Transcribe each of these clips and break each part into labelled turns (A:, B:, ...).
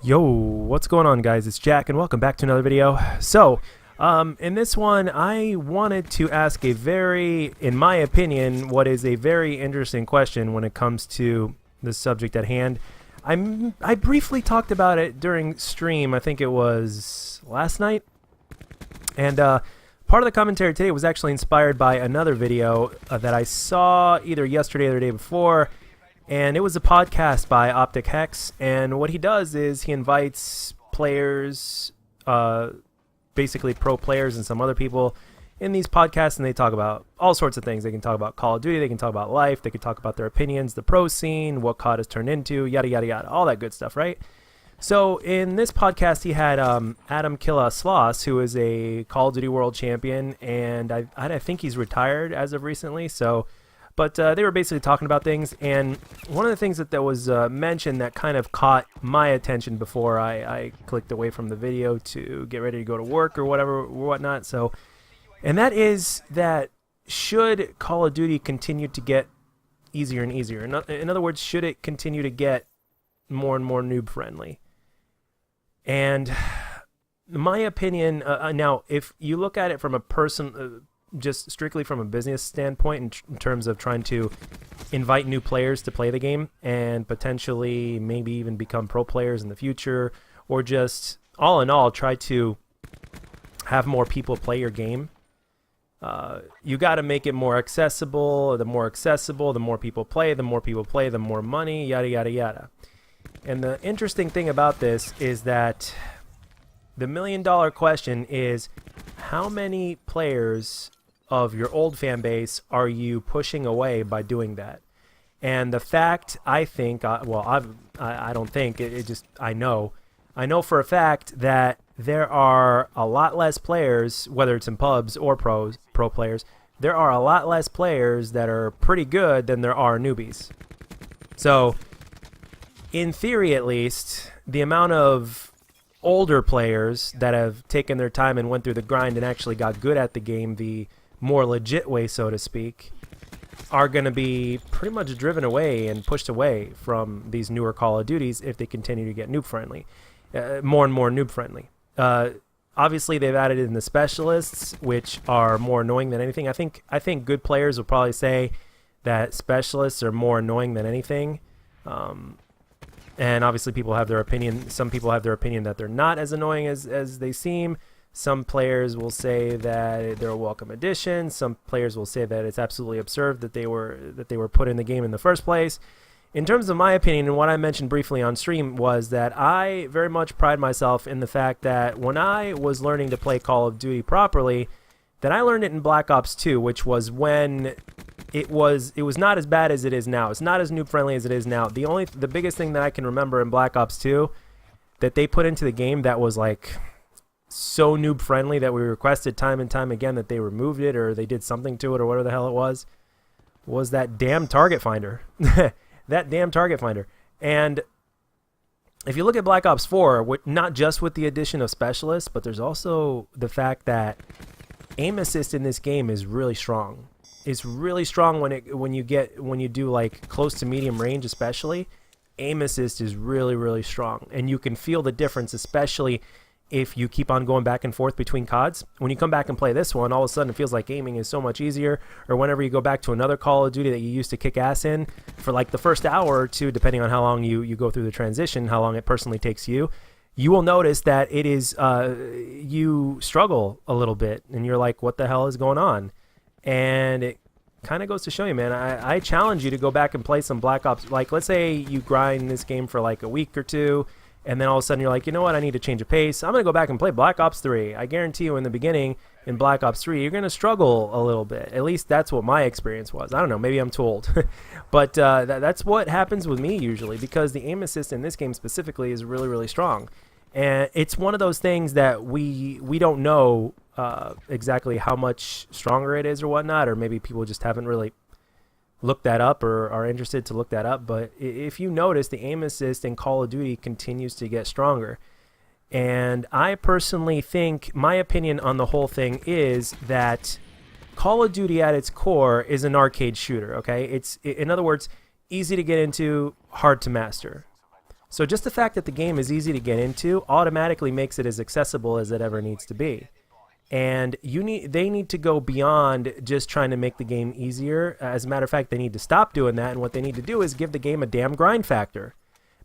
A: Yo, what's going on, guys? It's Jack, and welcome back to another video. So, in this one, I wanted to ask a very, in my opinion, what is a very interesting question when it comes to the subject at hand. I briefly talked about it during stream. I think it was last night, and part of the commentary today was actually inspired by another video that I saw either yesterday or the day before. And it was a podcast by Optic Hex, and what he does is he invites players, basically pro players and some other people in these podcasts, and they talk about all sorts of things. They can talk about Call of Duty, they can talk about life, they can talk about their opinions, the pro scene, what COD has turned into, yada yada yada, all that good stuff, right? So in this podcast, he had Adam Killa Sloss, who is a Call of Duty World Champion, and I think he's retired as of recently, so... But they were basically talking about things, and one of the things that was mentioned that kind of caught my attention before I clicked away from the video to get ready to go to work or whatever or whatnot. So, and that is that should Call of Duty continue to get easier and easier? In other words, should it continue to get more and more noob friendly? And my opinion, now, if you look at it from a person... just strictly from a business standpoint in terms of trying to invite new players to play the game and potentially maybe even become pro players in the future, or just all in all try to have more people play your game, you got to make it more accessible. The more accessible, the more people play, the more money, yada yada yada. And the interesting thing about this is that the $1,000,000 question is, how many players of your old fan base are you pushing away by doing that? And the fact, I think, I don't think, I know for a fact that there are a lot less players, whether it's in pubs or pro players, there are a lot less players that are pretty good than there are newbies. So, in theory at least, the amount of older players that have taken their time and went through the grind and actually got good at the game the more legit way, so to speak, are going to be pretty much driven away and pushed away from these newer Call of Duties if they continue to get noob friendly, more and more noob friendly. Obviously, they've added in the specialists, which are more annoying than anything. I think good players will probably say that specialists are more annoying than anything. And obviously, people have their opinion. Some people have their opinion that they're not as annoying as they seem. Some players will say that they're a welcome addition. Some players will say that it's absolutely absurd that they were put in the game in the first place. In terms of my opinion, and what I mentioned briefly on stream, was that I very much pride myself in the fact that when I was learning to play Call of Duty properly, that I learned it in Black Ops 2, which was when it was not as bad as it is now. It's not as noob friendly as it is now. The biggest thing that I can remember in Black Ops 2 that they put into the game that was like so noob friendly that we requested time and time again that they removed it or they did something to it or whatever the hell it was that damn target finder. That damn target finder. And if you look at Black Ops 4, not just with the addition of specialists, but there's also the fact that aim assist in this game is really strong. It's really strong when you do like close to medium range, especially. Aim assist is really, really strong, and you can feel the difference, especially if you keep on going back and forth between CODs. When you come back and play this one, all of a sudden it feels like aiming is so much easier. Or whenever you go back to another Call of Duty that you used to kick ass in, for like the first hour or two, depending on how long you go through the transition, how long it personally takes you, you will notice that it is you struggle a little bit, and you're like, what the hell is going on? And it kind of goes to show you, man, I challenge you to go back and play some Black Ops. Like, let's say you grind this game for like a week or two, and then all of a sudden you're like, you know what, I need to change a pace. I'm going to go back and play Black Ops 3. I guarantee you in the beginning, in Black Ops 3, you're going to struggle a little bit. At least that's what my experience was. I don't know, maybe I'm too old. But that's what happens with me usually, because the aim assist in this game specifically is really, really strong. And it's one of those things that we don't know exactly how much stronger it is or whatnot, or maybe people just haven't really look that up or are interested to look that up. But if you notice, the aim assist in Call of Duty continues to get stronger. And I personally think, my opinion on the whole thing is that Call of Duty at its core is an arcade shooter, okay? It's, in other words, easy to get into, hard to master. So just the fact that the game is easy to get into automatically makes it as accessible as it ever needs to be. And they need to go beyond just trying to make the game easier. As a matter of fact, they need to stop doing that, and what they need to do is give the game a damn grind factor.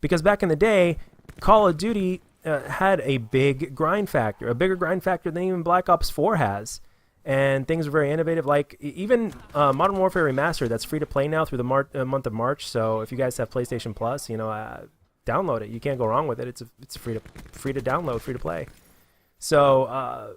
A: Because back in the day, Call of Duty had a big grind factor, a bigger grind factor than even Black Ops 4 has. And things are very innovative. Like even Modern Warfare Remastered, that's free to play now through the month of March. So if you guys have PlayStation Plus, download it. You can't go wrong with it. It's free to download, free to play. So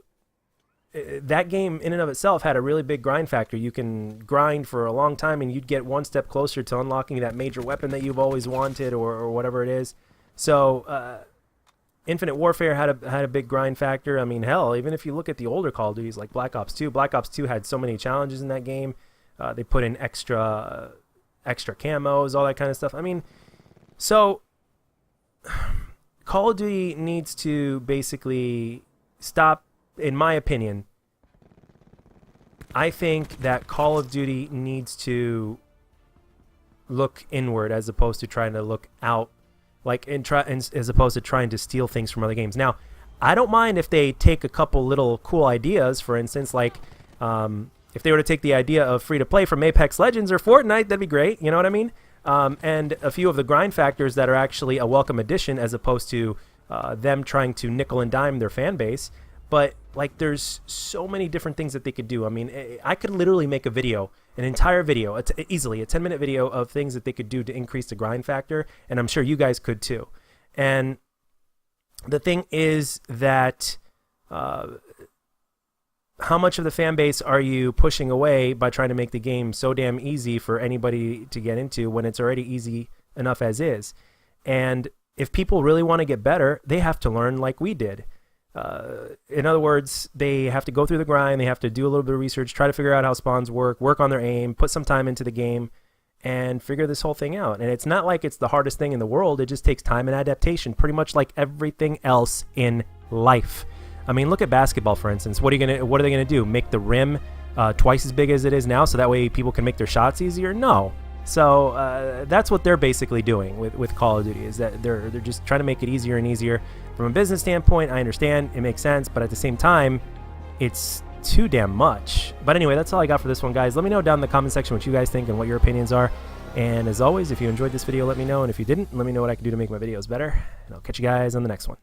A: that game in and of itself had a really big grind factor. You can grind for a long time, and you'd get one step closer to unlocking that major weapon that you've always wanted, or whatever it is. So Infinite Warfare had a big grind factor. I mean, hell, even if you look at the older Call of Duties like Black Ops 2, Black Ops 2 had so many challenges in that game. They put in extra camos, all that kind of stuff. I mean, so Call of Duty needs to basically stop. In my opinion, I think that Call of Duty needs to look inward as opposed to trying to look out, as opposed to trying to steal things from other games. Now, I don't mind if they take a couple little cool ideas. For instance, if they were to take the idea of free to play from Apex Legends or Fortnite, that'd be great. You know what I mean? And a few of the grind factors that are actually a welcome addition, as opposed to them trying to nickel and dime their fan base. But there's so many different things that they could do. I mean, I could literally make a video, an entire video, easily a 10-minute video of things that they could do to increase the grind factor, and I'm sure you guys could too. And the thing is that how much of the fan base are you pushing away by trying to make the game so damn easy for anybody to get into when it's already easy enough as is? And if people really want to get better, they have to learn like we did. In other words, they have to go through the grind, they have to do a little bit of research, try to figure out how spawns work on their aim, put some time into the game, and figure this whole thing out. And it's not like it's the hardest thing in the world, it just takes time and adaptation, pretty much like everything else in life. I mean, look at basketball, for instance. What are they gonna do? Make the rim twice as big as it is now so that way people can make their shots easier? No. So that's what they're basically doing with Call of Duty, is that they're just trying to make it easier and easier. From a business standpoint, I understand, it makes sense, but at the same time, it's too damn much. But anyway, that's all I got for this one, guys. Let me know down in the comment section what you guys think and what your opinions are. And as always, if you enjoyed this video, let me know. And if you didn't, let me know what I can do to make my videos better. And I'll catch you guys on the next one.